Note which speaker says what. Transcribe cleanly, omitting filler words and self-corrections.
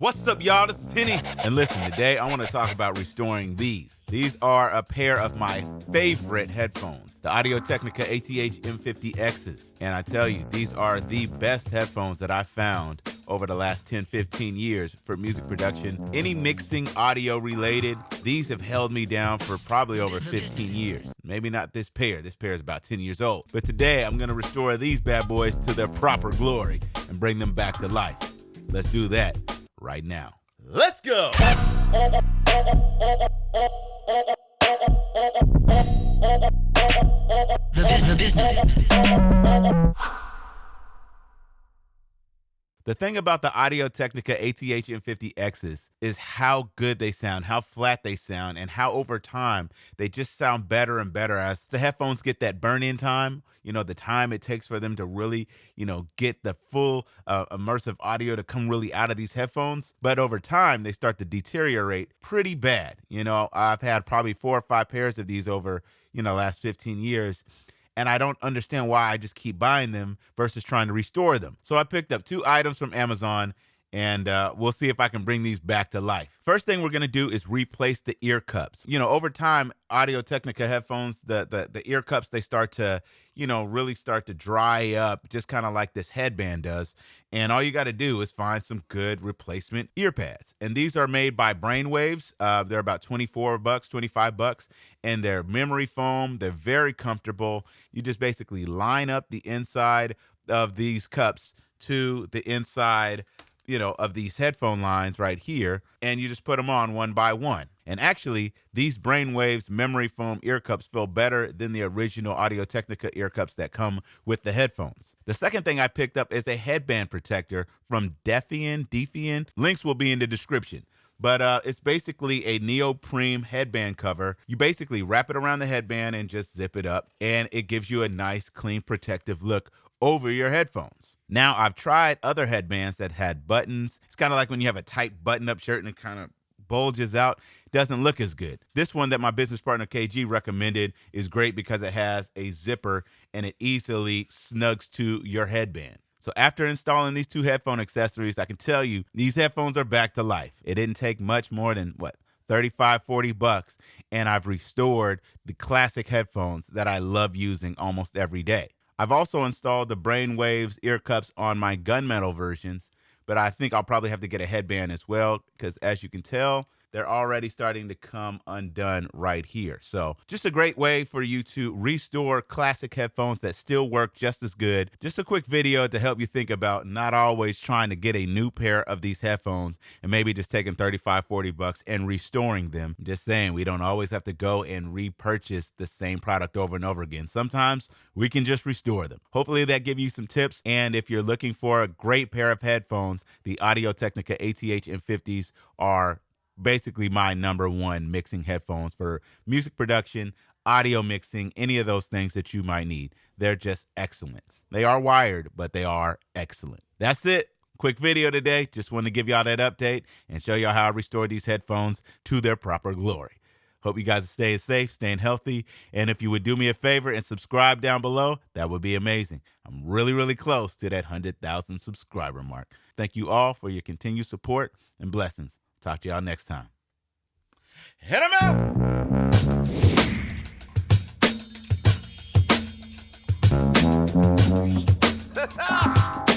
Speaker 1: What's up, y'all? This is Henny. And listen, today I want to talk about restoring these. These are a pair of my favorite headphones, the Audio-Technica ATH-M50Xs. And I tell you, these are the best headphones that I found over the last 10, 15 years for music production. Any mixing audio related, these have held me down for probably over 15 years. Maybe not this pair. This pair is about 10 years old. But today I'm going to restore these bad boys to their proper glory and bring them back to life. Let's do that right now. Let's go!
Speaker 2: The business.
Speaker 1: The thing about the Audio-Technica ATH-M50Xs is how good they sound, how flat they sound, and how over time they just sound better and better as the headphones get that burn-in time, the time it takes for them to really, get the full immersive audio to come really out of these headphones. But over time, they start to deteriorate pretty bad. I've had probably 4 or 5 pairs of these over, last 15 years. And I don't understand why I just keep buying them versus trying to restore them. So I picked up 2 items from Amazon, and we'll see if I can bring these back to life. First thing we're gonna do is replace the ear cups. Over time, Audio-Technica headphones, the ear cups, they start to, really start to dry up, just kind of like this headband does. And all you gotta do is find some good replacement ear pads. And these are made by Brainwaves. They're about $24, $25, and they're memory foam. They're very comfortable. You just basically line up the inside of these cups to the inside of these headphone lines right here, and you just put them on one by one. And actually, these Brainwaves memory foam ear cups feel better than the original Audio-Technica ear cups that come with the headphones. The second thing I picked up is a headband protector from Defian. Links will be in the description. But it's basically a neoprene headband cover. You basically wrap it around the headband and just zip it up, and it gives you a nice, clean, protective look over your headphones. Now, I've tried other headbands that had buttons. It's kind of like when you have a tight button-up shirt and it kind of bulges out. It doesn't look as good. This one that my business partner KG recommended is great because it has a zipper and it easily snugs to your headband. So after installing these 2 headphone accessories, I can tell you these headphones are back to life. It didn't take much more than, $35, $40, and I've restored the classic headphones that I love using almost every day. I've also installed the Brainwaves ear cups on my gunmetal versions, but I think I'll probably have to get a headband as well because, as you can tell, they're already starting to come undone right here. So just a great way for you to restore classic headphones that still work just as good. Just a quick video to help you think about not always trying to get a new pair of these headphones and maybe just taking $35, $40 and restoring them. I'm just saying, we don't always have to go and repurchase the same product over and over again. Sometimes we can just restore them. Hopefully that gives you some tips. And if you're looking for a great pair of headphones, the Audio-Technica ATH-M50s are basically my #1 mixing headphones for music production, audio mixing, any of those things that you might need. They're just excellent. They are wired, but they are excellent. That's it. Quick video today. Just wanted to give y'all that update and show y'all how I restored these headphones to their proper glory. Hope you guys are staying safe, staying healthy. And if you would do me a favor and subscribe down below, that would be amazing. I'm really, really close to that 100,000 subscriber mark. Thank you all for your continued support and blessings. Talk to y'all next time. Hit 'em out!